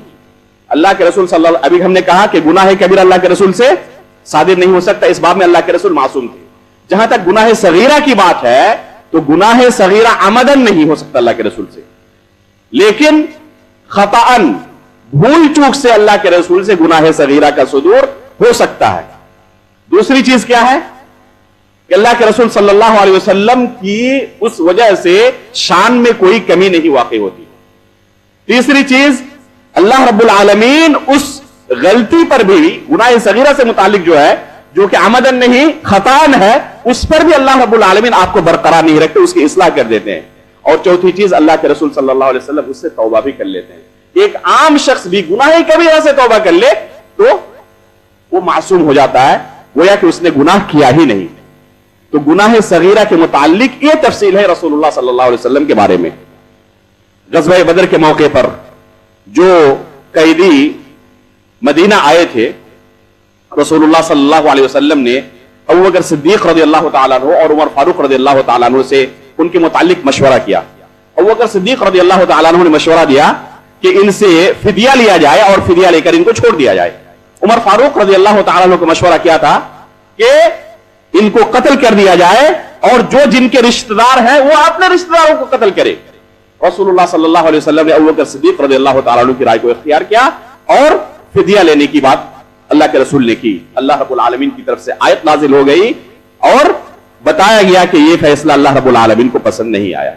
अल्लाह के रसूल सल्लल्लाहु, अभी हमने कहा कि गुनाह कबीरा अल्लाह के रसूल से सादिर नहीं हो सकता, इस बात में अल्लाह के रसूल मासूम थे। जहां तक गुनाह सगीरा की बात है तो गुनाह सगीरा अमदन नहीं हो सकता अल्लाह के रसूल से, लेकिन खताअन, भूल चूक से अल्लाह के रसूल से गुनाह सगीरा का सुदूर हो सकता है। दूसरी चीज क्या है कि अल्लाह के रसूल सल्लल्लाहु अलैहि वसल्लम की उस वजह से शान में कोई कमी नहीं वाक़ई होती। तीसरी चीज, अल्लाह रब्बुल आलमीन उस गलती पर भी, गुनाह सगीरा से मुतालिक जो है, जो कि अमदन नहीं खतान है, उस पर भी अल्लाह रब्बुल आलमीन आपको बरकरार नहीं रखते, उसकी इस्लाह कर देते हैं। और चौथी चीज, अल्लाह के रसूल सल्लल्लाहु अलैहि वसल्लम उससे तौबा भी कर लेते हैं। एक आम शख्स भी गुनाह कबीरा से तौबा कर ले तो वो मासूम हो जाता है, गोया कि उसने गुनाह किया ही नहीं। तो गुनाह सगीरा के मुतालिक ये तफसील है रसूलुल्लाह सल्लल्लाहु अलैहि वसल्लम के बारे में। गज़वा बदर के मौके पर जो कैदी मदीना आए थे, रसूलुल्लाह सल्लल्लाहु अलैहि वसल्लम ने अबू बकर सिद्दीक रज़ियल्लाहु तआला अन्हु और उमर फारूक रज़ियल्लाहु तआला अन्हु से उनके मुतालिक मशवरा किया। अबू बकर सिद्दीक रज़ियल्लाहु तआला अन्हु ने मशवरा दिया कि इनसे फिदिया लिया जाए और फिदिया लेकर इनको छोड़ दिया जाए। उमर फारूक रज़ियल्लाहु तआला अन्हु को मशवरा किया था कि इनको कत्ल कर दिया जाए और जो जिनके रिश्तेदार हैं वो अपने रिश्तेदारों को कत्ल करे। रसूलुल्लाह सल्लल्लाहु अलैहि वसल्लम ने अबू बकर सिद्दीक रज़ियल्लाहु तआला अन्हु की राय को इख्तियार किया और फिदिया लेने की बात अल्लाह के रसूल ने की। अल्लाह रब्बुल आलमीन की तरफ से आयत नाजिल हो गई और बताया गया कि यह फैसला अल्लाह रब्बुल आलमीन को पसंद नहीं आया।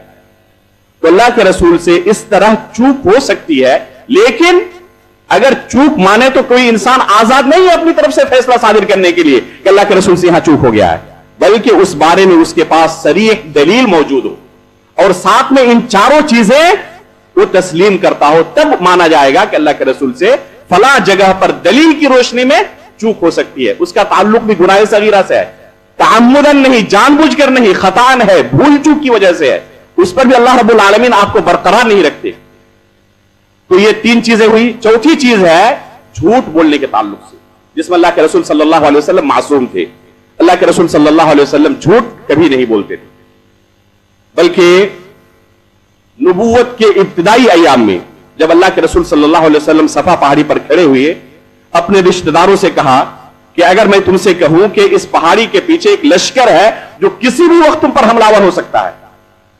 तो अल्लाह के रसूल से इस तरह चूक हो सकती है, लेकिन अगर चूक माने तो कोई इंसान आजाद नहीं है अपनी तरफ से फैसला सादिर करने के लिए कि अल्लाह के रसूल से यहां चूक हो गया है, बल्कि उस बारे में उसके पास सरीह दलील मौजूद हो और साथ में इन चारों चीजें वो तस्लीम करता हो, तब माना जाएगा कि अल्लाह के रसूल से फला जगह पर दलील की रोशनी में चूक हो सकती है। उसका ताल्लुक भी गुनाह सगीरा से है, तअम्मुदन नहीं, जानबूझकर नहीं, खतान है, भूल चूक की वजह से है, उस पर भी अल्लाह रब्बुल आलमीन आपको बरकरार नहीं रखते। तो ये तीन चीजें हुई। चौथी चीज है झूठ बोलने के ताल्लुक से, जिसमें अल्लाह के रसूल सल्लल्लाहु अलैहि वसल्लम मासूम थे। अल्लाह के रसूल सल्लल्लाहु अलैहि वसल्लम झूठ कभी नहीं बोलते थे, बल्कि नबूवत के इब्तिदाई अय्याम में जब अल्लाह के रसूल सल्लल्लाहु अलैहि वसल्लम सफा पहाड़ी पर खड़े हुए, अपने रिश्तेदारों से कहा कि अगर मैं तुमसे कहूं कि इस पहाड़ी के पीछे एक लश्कर है जो किसी भी वक्त तुम पर हमलावर हो सकता है,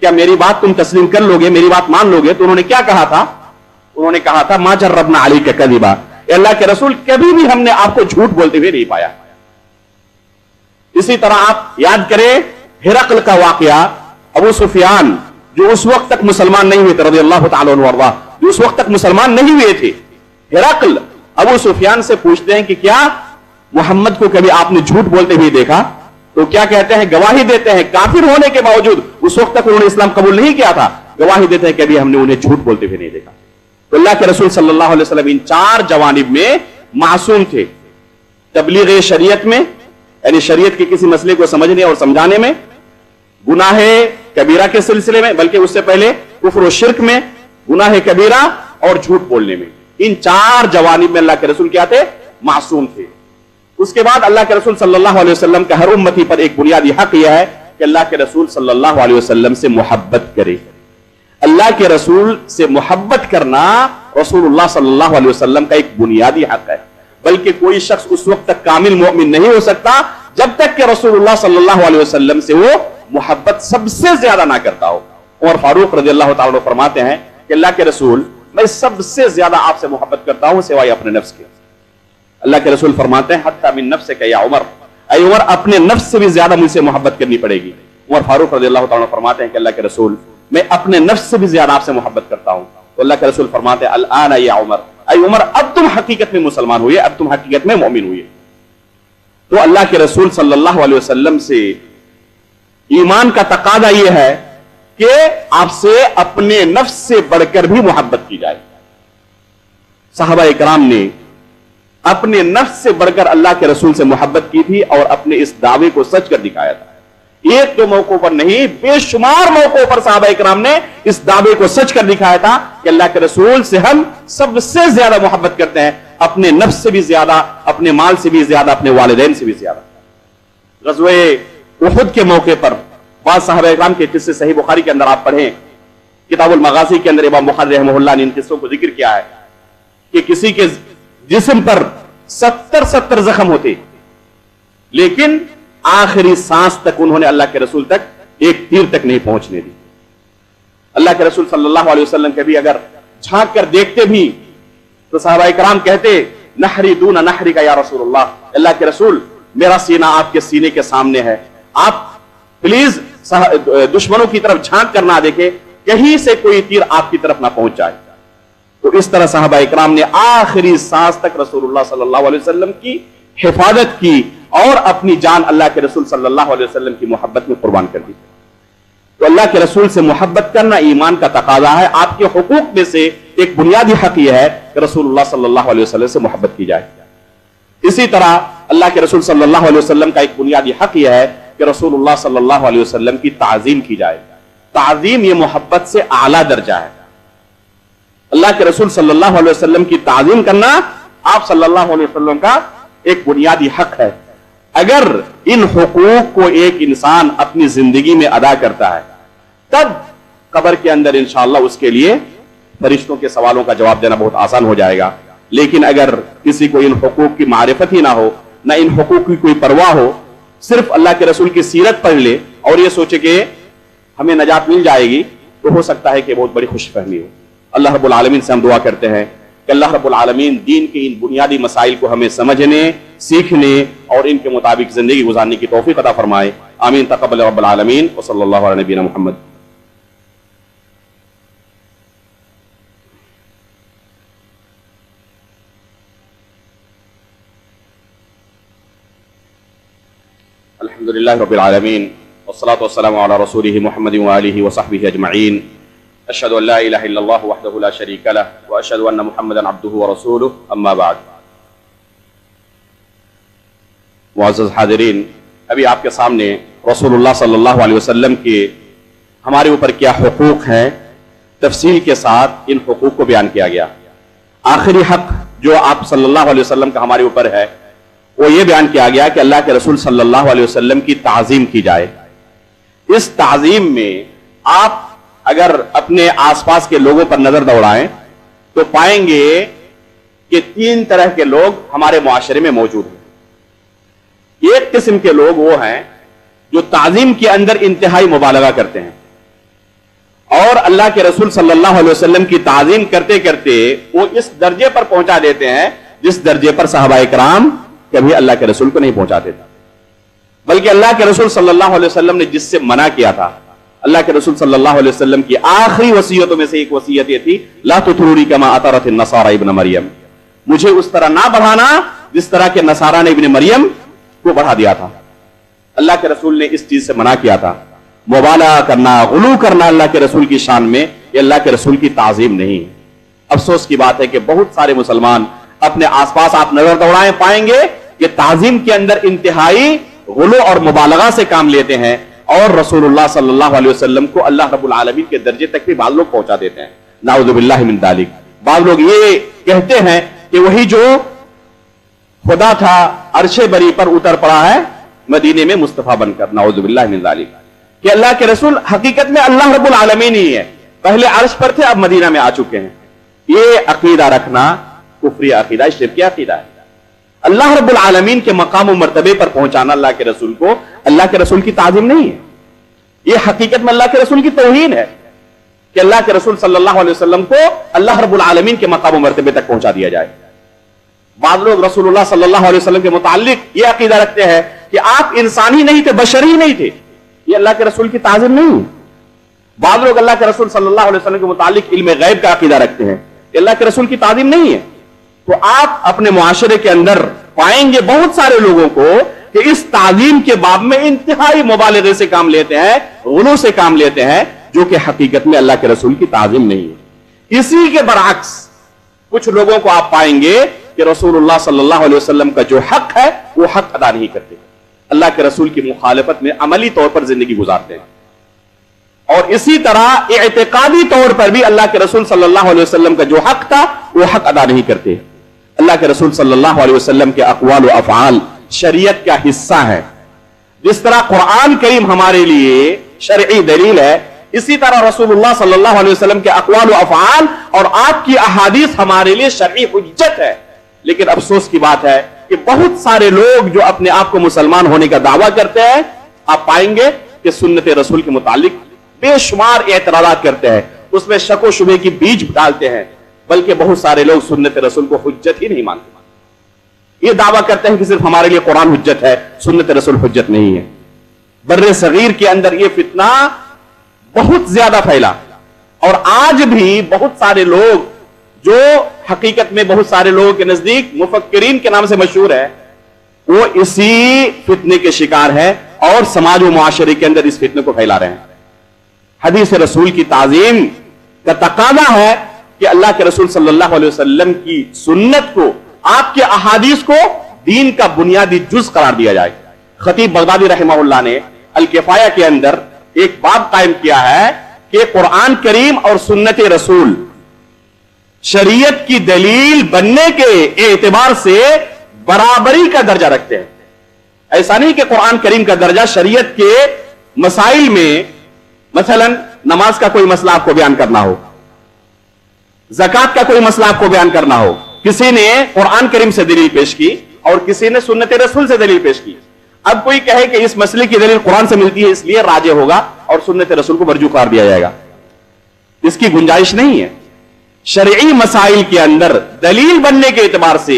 क्या मेरी बात तुम तस्लीम कर लोगे, मेरी बात मान लोगे? तो उन्होंने क्या कहा था? उन्होंने कहा था मा जर्रबना अलैका कज़िबा, अल्लाह के रसूल कभी भी हमने आपको झूठ बोलते हुए नहीं पाया। इसी तरह आप याद करें हिरकल का वाकया, अबू सुफियान जो उस वक्त तक मुसलमान नहीं हुए थे रज़ियल्लाहु तआला अन्हु वअरज़ा, जो उस वक्त तक मुसलमान नहीं हुए थे, हिरकल अबू सुफियान से पूछते हैं कि क्या मोहम्मद को कभी आपने झूठ बोलते हुए देखा? तो क्या कहते हैं? गवाही देते हैं, काफिर होने के बावजूद, उस वक्त तक उन्होंने इस्लाम कबूल नहीं किया था, गवाही देते हैं कभी हमने उन्हें झूठ बोलते हुए नहीं देखा। तो अल्लाह के रसूल सल्लल्लाहु अलैहि वसल्लम इन चार जवानिब में मासूम थे। तबलीग शरीयत में, यानी शरीयत के किसी मसले को समझने और समझाने में, गुनाह कबीरा के सिलसिले में, बल्कि उससे पहले कुफ्र और शिर्क में, गुनाह कबीरा और झूठ बोलने में, इन चार जवानिब में अल्लाह के रसूल क्या थे? मासूम थे। उसके बाद अल्लाह के रसूल सल्लल्लाहु अलैहि वसल्लम का हर उम्मती पर एक बुनियादी हक यह है कि अल्लाह के रसूल सल्लल्लाहु अलैहि वसल्लम से मोहब्बत करे। अल्लाह के रसूल से मोहब्बत करना रसूलुल्लाह सल्लल्लाहु अलैहि वसल्लम का एक बुनियादी हक है, बल्कि कोई शख्स उस वक्त तक कामिल मोमिन नहीं हो सकता जब तक कि रसूलुल्लाह सल्लल्लाहु अलैहि वसल्लम से वो मोहब्बत सबसे ज्यादा ना करता हो। और फारूक रज़ियल्लाहु तआला अन्हु फरमाते हैं कि अल्लाह के रसूल, मैं सबसे ज्यादा आपसे मोहब्बत करता हूं सिवाय अपने नफ्स के। अल्लाह के रसूल फरमाते हैं हत्ता मिन नफ्सिका या उमर, ऐ उमर अपने नफ्स से भी ज्यादा मुझसे मोहब्बत करनी पड़ेगी। उमर फारूक रज़ियल्लाहु तआला अन्हु फरमाते हैं कि अल्लाह के रसूल, मैं अपने नफ्स से भी ज्यादा आपसे मोहब्बत करता हूं। تو اللہ کے رسول فرماتے ہیں الآن یا عمر، اے عمر اب تم حقیقت میں مسلمان ہوئے، اب تم حقیقت میں مومن ہوئے۔ تو اللہ کے رسول صلی اللہ علیہ وسلم سے ایمان کا تقاضا یہ ہے کہ آپ سے اپنے نفس سے بڑھ کر بھی محبت کی جائے۔ صحابہ اکرام نے اپنے نفس سے بڑھ کر اللہ کے رسول سے محبت کی تھی اور اپنے اس دعوے کو سچ کر دکھایا تھا۔ ایک دو موقعوں پر نہیں، بے شمار موقعوں پر صحابہ اکرام نے اس دعوے کو سچ کر دکھایا تھا کہ اللہ کے رسول سے ہم سب سے زیادہ محبت کرتے ہیں، اپنے نفس سے بھی زیادہ، اپنے مال سے بھی زیادہ، اپنے والدین سے بھی زیادہ۔ غزوہ احد کے موقع پر بعض صحابہ اکرام کے قصے صحیح بخاری کے اندر آپ پڑھیں، کتاب المغازی کے اندر امام بخاری رحمہ اللہ نے ان قصوں کو ذکر کیا ہے کہ کسی کے جسم پر 70 زخم ہوتے لیکن آخری سانس تک انہوں نے اللہ کے رسول تک ایک تیر تک نہیں پہنچنے دی۔ اللہ کے رسول صلی اللہ علیہ وسلم کے بھی اگر جھانک کر دیکھتے بھی تو صحابہ اکرام کہتے نحری دون نحری کا یا رسول اللہ کے رسول میرا سینہ آپ کے سینے کے سامنے ہے، آپ پلیز دشمنوں کی طرف جھانک کر نہ دیکھیں، کہیں سے کوئی تیر آپ کی طرف نہ پہنچ جائے۔ تو اس طرح صحابہ اکرام نے آخری سانس تک رسول اللہ صلی اللہ علیہ وسلم کی حفاظت کی اور اپنی جان اللہ کے رسول صلی اللہ علیہ وسلم کی محبت میں قربان کر دی۔ تو اللہ کے رسول سے محبت کرنا ایمان کا تقاضا ہے۔ آپ کے حقوق میں سے ایک بنیادی حق یہ ہے کہ رسول اللہ صلی اللہ علیہ وسلم سے محبت کی جائے۔ اسی طرح اللہ کے رسول صلی اللہ علیہ وسلم کا ایک بنیادی حق یہ ہے کہ رسول اللہ صلی اللہ علیہ وسلم کی تعظیم کی جائے۔ تعظیم یہ محبت سے اعلیٰ درجہ ہے۔ اللہ کے رسول صلی اللہ علیہ وسلم کی تعظیم کرنا آپ صلی اللہ علیہ وسلم کا ایک بنیادی حق ہے۔ اگر ان حقوق کو ایک انسان اپنی زندگی میں ادا کرتا ہے تب قبر کے اندر انشاءاللہ اس کے لیے فرشتوں کے سوالوں کا جواب دینا بہت آسان ہو جائے گا۔ لیکن اگر کسی کو ان حقوق کی معرفت ہی نہ ہو، نہ ان حقوق کی کوئی پرواہ ہو، صرف اللہ کے رسول کی سیرت پڑھ لے اور یہ سوچے کہ ہمیں نجات مل جائے گی، تو ہو سکتا ہے کہ بہت بڑی خوش فہمی ہو۔ اللہ رب العالمین سے ہم دعا کرتے ہیں کہ اللہ رب العالمین دین کے ان بنیادی مسائل کو ہمیں سمجھنے، سیکھنے اور ان کے مطابق زندگی گزارنے کی توفیق عطا فرمائے۔ آمین تقبل رب العالمین وصلی اللہ علیہ نبینا محمد۔ الحمدللہ رب العالمین والصلاة والسلام علی رسولہ محمد وآلہ وصحبہ اجمعین۔ اشہد ان لا الہ الا اللہ وحدہ لا شریک لہ واشہد ان محمدا عبدہ ورسولہ، اما بعد۔ معزز حاضرین، ابھی آپ کے سامنے رسول اللہ صلی اللہ علیہ وسلم کے ہمارے اوپر کیا حقوق ہیں تفصیل کے ساتھ ان حقوق کو بیان کیا گیا۔ آخری حق جو آپ صلی اللہ علیہ وسلم کا ہمارے اوپر ہے وہ یہ بیان کیا گیا کہ اللہ کے رسول صلی اللہ علیہ وسلم کی تعظیم کی جائے۔ اس تعظیم میں آپ اگر اپنے آس پاس کے لوگوں پر نظر دوڑائیں تو پائیں گے کہ تین طرح کے لوگ ہمارے معاشرے میں موجود ہیں۔ ایک قسم کے لوگ وہ ہیں جو تعظیم کے اندر انتہائی مبالغہ کرتے ہیں اور اللہ کے رسول صلی اللہ علیہ وسلم کی تعظیم کرتے کرتے وہ اس درجے پر پہنچا دیتے ہیں جس درجے پر صحابہ اکرام کبھی اللہ کے رسول کو نہیں پہنچاتے تھے، بلکہ اللہ کے رسول صلی اللہ علیہ وسلم نے جس سے منع کیا تھا، اللہ کے رسول صلی اللہ علیہ وسلم کی آخری وصیتوں میں سے ایک وصیت یہ تھی لا تطرونی کما اطرت النصارى ابن مریم، مجھے اس طرح نہ بڑھانا جس طرح کے نصارہ نے ابن مریم کو بڑھا دیا تھا۔ اللہ کے رسول نے اس چیز سے منع کیا تھا۔ مبالغہ کرنا، غلو کرنا اللہ کے رسول کی شان میں، یہ اللہ کے رسول کی تعظیم نہیں ہے۔ افسوس کی بات ہے کہ بہت سارے مسلمان اپنے آس پاس آپ نظر دوڑائیں پائیں گے کہ تعظیم کے اندر انتہائی غلو اور مبالغہ سے کام لیتے ہیں اور رسول اللہ صلی اللہ علیہ وسلم کو اللہ رب العالمین کے درجے تک بھی بعض لوگ پہنچا دیتے ہیں۔ نعوذ باللہ من ذالک۔ بعض لوگ یہ کہتے ہیں کہ وہی جو خدا تھا عرش بری پر اتر پڑا ہے مدینے میں مصطفیٰ بن کر، نعوذ باللہ من ذالک، کہ اللہ کے رسول حقیقت میں اللہ رب العالمین ہی ہے، پہلے عرش پر تھے اب مدینہ میں آ چکے ہیں۔ یہ عقیدہ رکھنا کفری عقیدہ، شرکی عقیدہ ہے۔ اللہ رب العالمین کے مقام و مرتبے پر پہنچانا اللہ کے رسول کو اللہ کے رسول کی تعظیم نہیں ہے، یہ حقیقت میں اللہ کے رسول کی توہین ہے کہ اللہ کے رسول صلی اللہ علیہ وسلم کو اللہ رب العالمین کے مقام و مرتبے تک پہنچا دیا جائے۔ بعض لوگ رسول اللہ صلی اللہ علیہ وسلم کے متعلق یہ عقیدہ رکھتے ہیں کہ آپ انسان ہی نہیں تھے، بشر ہی نہیں تھے، یہ اللہ کے رسول کی تعظیم نہیں ہے۔ بعض لوگ اللہ کے رسول صلی اللہ علیہ وسلم کے متعلق علم غیب کا عقیدہ رکھتے ہیں کہ اللہ کے رسول کی تعظیم نہیں ہے. تو آپ اپنے معاشرے کے اندر پائیں گے بہت سارے لوگوں کو کہ اس تعظیم کے باب میں انتہائی مبالغے سے کام لیتے ہیں, غلو سے کام لیتے ہیں, جو کہ حقیقت میں اللہ کے رسول کی تعظیم نہیں ہے. اسی کے برعکس کچھ لوگوں کو آپ پائیں گے کہ رسول اللہ صلی اللہ علیہ وسلم کا جو حق ہے وہ حق ادا نہیں کرتے, اللہ کے رسول کی مخالفت میں عملی طور پر زندگی گزارتے ہیں. اور اسی طرح اعتقادی طور پر بھی اللہ کے رسول صلی اللہ علیہ وسلم کا جو حق تھا وہ حق ادا نہیں کرتے. اللہ کے رسول صلی اللہ علیہ وسلم کے اقوال و افعال شریعت کا حصہ ہے. جس طرح قرآن کریم ہمارے لیے شرعی دلیل ہے, اسی طرح رسول اللہ صلی اللہ علیہ وسلم کے اقوال و افعال اور آپ کی احادیث ہمارے لیے شرعی حجت ہے. لیکن افسوس کی بات ہے کہ بہت سارے لوگ جو اپنے آپ کو مسلمان ہونے کا دعویٰ کرتے ہیں, آپ پائیں گے کہ سنت رسول کے متعلق بے شمار اعتراضات کرتے ہیں, اس میں شک و شبے کی بیج ڈالتے ہیں, بلکہ بہت سارے لوگ سنت رسول کو حجت ہی نہیں مانتے. یہ دعویٰ کرتے ہیں کہ صرف ہمارے لیے قرآن حجت ہے, سنت رسول حجت نہیں ہے. بر صغیر کے اندر یہ فتنہ بہت زیادہ پھیلا, اور آج بھی بہت سارے لوگ جو حقیقت میں بہت سارے لوگوں کے نزدیک مفکرین کے نام سے مشہور ہے, وہ اسی فتنے کے شکار ہے اور سماج و معاشرے کے اندر اس فتنے کو پھیلا رہے ہیں. حدیث رسول کی تعظیم کا تقاضا ہے کہ اللہ کے رسول صلی اللہ علیہ وسلم کی سنت کو, آپ کے احادیث کو دین کا بنیادی جز قرار دیا جائے. خطیب بغدادی رحمہ اللہ نے الکفایہ کے اندر ایک باب قائم کیا ہے کہ قرآن کریم اور سنت رسول شریعت کی دلیل بننے کے اعتبار سے برابری کا درجہ رکھتے ہیں. ایسا نہیں کہ قرآن کریم کا درجہ شریعت کے مسائل میں, مثلا نماز کا کوئی مسئلہ آپ کو بیان کرنا ہو, زکات کا کوئی مسئلہ آپ کو بیان کرنا ہو, کسی نے قرآن کریم سے دلیل پیش کی اور کسی نے سنت رسول سے دلیل پیش کی. اب کوئی کہے کہ اس مسئلے کی دلیل قرآن سے ملتی ہے اس لیے راجح ہوگا اور سنت رسول کو مرجوع قرار دیا جائے گا, اس کی گنجائش نہیں ہے. شرعی مسائل کے اندر دلیل بننے کے اعتبار سے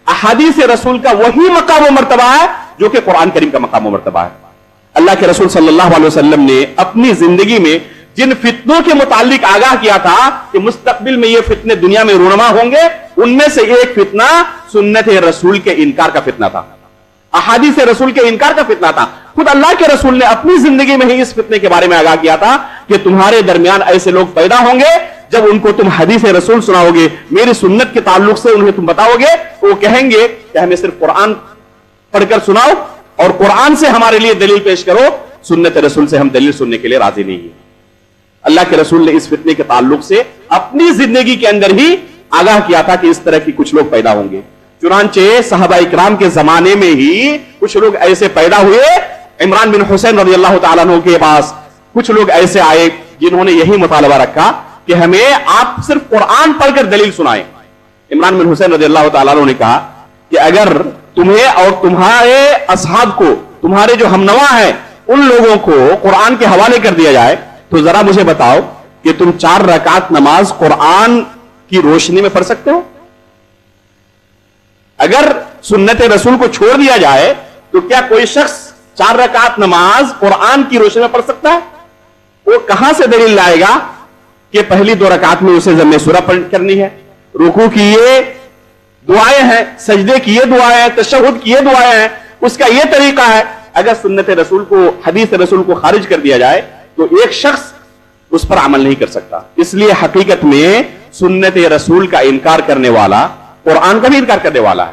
احادیث رسول کا وہی مقام و مرتبہ ہے جو کہ قرآن کریم کا مقام و مرتبہ ہے. اللہ کے رسول صلی اللہ علیہ وسلم نے اپنی زندگی میں جن فتنوں کے متعلق آگاہ کیا تھا کہ مستقبل میں یہ فتنے دنیا میں رونما ہوں گے, ان میں سے ایک فتنہ سنت رسول کے انکار کا فتنہ تھا, احادیث رسول کے انکار کا فتنہ تھا. خود اللہ کے رسول نے اپنی زندگی میں ہی اس فتنے کے بارے میں آگاہ کیا تھا کہ تمہارے درمیان ایسے لوگ پیدا ہوں گے جب ان کو تم حدیث رسول سناؤ گے, میری سنت کے تعلق سے انہیں تم بتاؤ گے, وہ کہیں گے کہ ہمیں صرف قرآن پڑھ کر سناؤ اور قرآن سے ہمارے لیے دلیل پیش کرو, سنت رسول سے ہم دلیل سننے کے لیے راضی نہیں ہیں. اللہ کے رسول نے اس فتنے کے تعلق سے اپنی زندگی کے اندر ہی آگاہ کیا تھا کہ اس طرح کی کچھ لوگ پیدا ہوں گے. چنانچہ صحابہ اکرام کے زمانے میں ہی کچھ لوگ ایسے پیدا ہوئے. عمران بن حسین رضی اللہ تعالیٰ عنہ کے پاس کچھ لوگ ایسے آئے جنہوں نے یہی مطالبہ رکھا کہ ہمیں آپ صرف قرآن پڑھ کر دلیل سنائیں. عمران بن حسین رضی اللہ تعالیٰ عنہ نے کہا کہ اگر تمہیں اور تمہارے اصحاب کو, تمہارے جو ہم نوا ہیں ان لوگوں کو قرآن کے حوالے کر دیا جائے تو ذرا مجھے بتاؤ کہ تم 4 رکعت نماز قرآن کی روشنی میں پڑھ سکتے ہو؟ اگر سنت رسول کو چھوڑ دیا جائے تو کیا کوئی شخص 4 رکعت نماز قرآن کی روشنی میں پڑھ سکتا ہے؟ وہ کہاں سے دلیل لائے گا کہ پہلی 2 رکعت میں اسے ضم سورہ پڑھ کرنی ہے, رکوع کی یہ دعائیں ہیں, سجدے کی یہ دعائیں ہیں, تشہد کی یہ دعائیں ہیں, اس کا یہ طریقہ ہے. اگر سنت رسول کو, حدیث رسول کو خارج کر دیا جائے تو ایک شخص اس پر عمل نہیں کر سکتا. اس لیے حقیقت میں سنت رسول کا انکار کرنے والا قرآن کا بھی انکار کرنے والا ہے.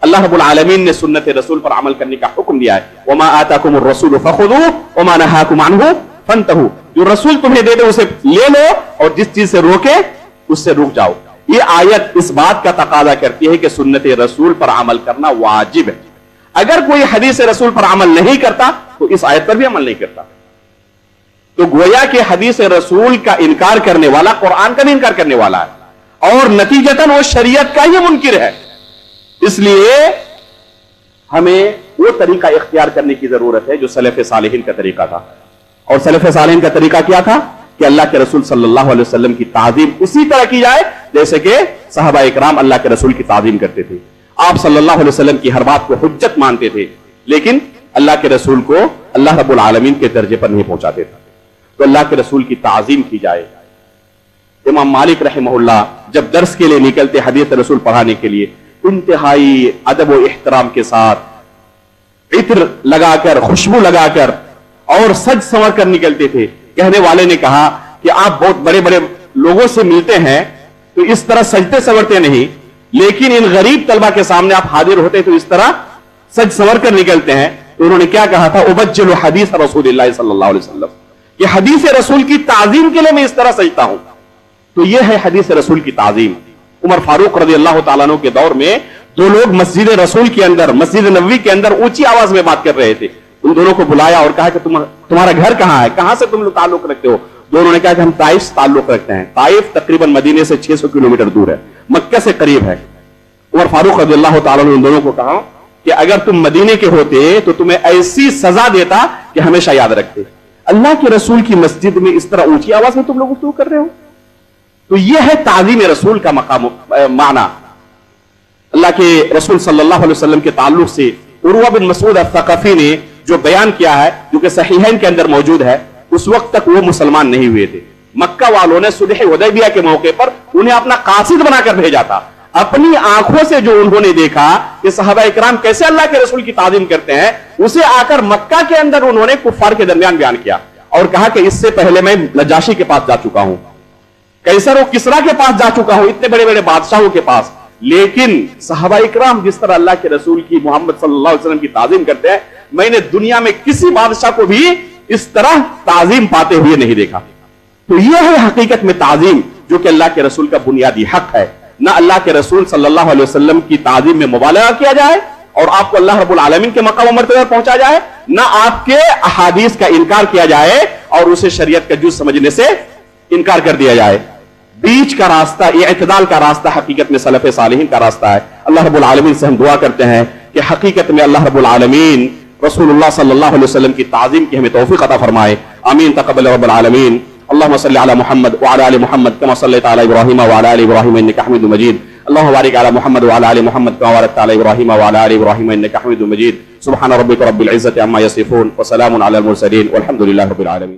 اللہ رب العالمین نے سنت رسول پر عمل کرنے کا حکم دیا ہے, وما آتاکم الرسول فخذوہ وما نہاکم عنہ فانتہوا. جو رسول تمہیں دے دے اسے لے لو اور جس چیز سے روکے اس سے رک جاؤ. یہ آیت اس بات کا تقاضا کرتی ہے کہ سنت رسول پر عمل کرنا واجب ہے. اگر کوئی حدیث رسول پر عمل نہیں کرتا تو اس آیت پر بھی عمل نہیں کرتا. تو گویا کہ حدیث رسول کا انکار کرنے والا قرآن کا بھی انکار کرنے والا ہے اور نتیجتاً وہ شریعت کا ہی منکر ہے. اس لیے ہمیں وہ طریقہ اختیار کرنے کی ضرورت ہے جو سلف صالحین کا طریقہ تھا. اور سلف صالحین کا طریقہ کیا تھا کہ اللہ کے رسول صلی اللہ علیہ وسلم کی تعظیم اسی طرح کی جائے جیسے کہ صحابہ اکرام اللہ کے رسول کی تعظیم کرتے تھے. آپ صلی اللہ علیہ وسلم کی ہر بات کو حجت مانتے تھے لیکن اللہ کے رسول کو اللہ رب العالمین کے درجے پر نہیں پہنچاتے تھے. تو अल्लाह के रसूल की ताजीम की जाए। इमाम मालिक रहमहुल्लाह जब दर्स के लिए निकलते हदीस रसूल पढ़ाने के लिए इंतहाई अदब व इहतराम के साथ इत्र लगाकर, खुशबू लगाकर और सज संवर कर निकलते थे। कहने वाले ने कहा कि आप बहुत बड़े बड़े लोगों से मिलते हैं तो इस तरह सजते संवरते नहीं, लेकिन इन गरीब तलबा के सामने आप हाजिर होते तो इस तरह सज संवर कर निकलते हैं। तो उन्होंने क्या कहा था, उबज्जिलु हदीस रसूलिल्लाह सल्लल्लाहु अलैहि वसल्लम, कि हदीस रसूल की ताजीम के लिए मैं इस तरह सजता हूं। तो यह है हदीस रसूल की ताजीम। उमर फारूक रज़ी अल्लाह तआला अन्हु के दौर में दो लोग मस्जिद रसूल के अंदर, मस्जिद नबवी के अंदर ऊंची आवाज में बात कर रहे थे। उन दोनों को बुलाया और कहा कि तुम्हारा घर कहां है, कहां से तुम लोग ताल्लुक रखते हो? दोनों ने कहा कि हम ताइफ से ताल्लुक रखते हैं। ताइफ तकरीबन मदीने से 600 किलोमीटर दूर है, मक्का से करीब है। उमर फारूक रज़ी अल्लाह तआला अन्हु उन दोनों को कहा कि अगर तुम मदीने के होते तो तुम्हें ऐसी सजा देता कि हमेशा याद रखते। अल्लाह के रसूल की मस्जिद में इस तरह ऊंची आवाज में तुम लोग गुफ्तगू कर रहे हो। तो यह है ताज़ीम रसूल का मकाम माना। अल्लाह के रसूल सल्लल्लाहु अलैहि वसल्लम के ताल्लुक से उर्वा बिन मसूद अल-थक़फ़ी ने जो बयान किया है, जो कि सहीहैन के अंदर मौजूद है, उस वक्त तक वो मुसलमान नहीं हुए थे। मक्का वालों ने सुलह हुदैबिया के मौके पर उन्हें अपना कासिद बनाकर भेजा था। अपनी आंखों से जो उन्होंने देखा कि सहाबा इकराम कैसे अल्लाह के रसूल की ताज़ीम करते हैं, उसे आकर मक्का के अंदर उन्होंने कुफ्फार के दरमियान बयान किया और कहा कि इससे पहले मैं नजाशी के पास जा चुका हूं, कैसर और किसरा के पास जा चुका हूं, इतने बड़े बड़े बादशाहों के पास, लेकिन सहाबा इकराम जिस तरह अल्लाह के रसूल की, मोहम्मद सल्लल्लाहु अलैहि वसल्लम की ताज़ीम करते हैं, मैंने दुनिया में किसी बादशाह को भी इस तरह ताज़ीम पाते हुए नहीं देखा। तो यह है हकीकत में ताज़ीम, जो कि अल्लाह के रसूल का बुनियादी हक है। ना अल्लाह के रसूल सल्लल्लाहु अलैहि वसल्लम की ताज़ीम में मुबालगा किया जाए और आपको अल्लाह रब्बुल आलमीन के मकाम मर्तबे पर पहुंचा जाए, ना आपके अहादीस का इनकार किया जाए और उसे शरीयत का जुज़ समझने से इनकार कर दिया जाए। बीच का रास्ता, ये इत्तिदाल का रास्ता हकीकत में सलफ़े सालिहीन का रास्ता है। अल्लाह रब्बुल आलमीन से हम दुआ करते हैं कि हकीकत में अल्लाह रब्बुल आलमीन रसूलुल्लाह सल्लल्लाहु अलैहि वसल्लम की ताज़ीम की हमें तौफीक अता फरमाए। आमीन तक़ब्बल रब्बुल आलमीन। अल्लाहुम्मा सल्लि अला मुहम्मद व अला आलि मुहम्मद कमा सल्लैता अला इब्राहीम व अला आलि इब्राहीम इन्नका हमीदुम मजीद। अल्लाहुम्मा बारिक अला मुहम्मद व अला आलि मुहम्मद कमा बारकता अला इब्राहीम व अला आलि इब्राहीम इन्नका हमीदुम मजीद। सुब्हान रब्बिका रब्बिल इज़्ज़ति अम्मा यसिफून व सलामुन अलल मुरसलीन वल्हम्दुलिल्लाहि रब्बिल आलमीन।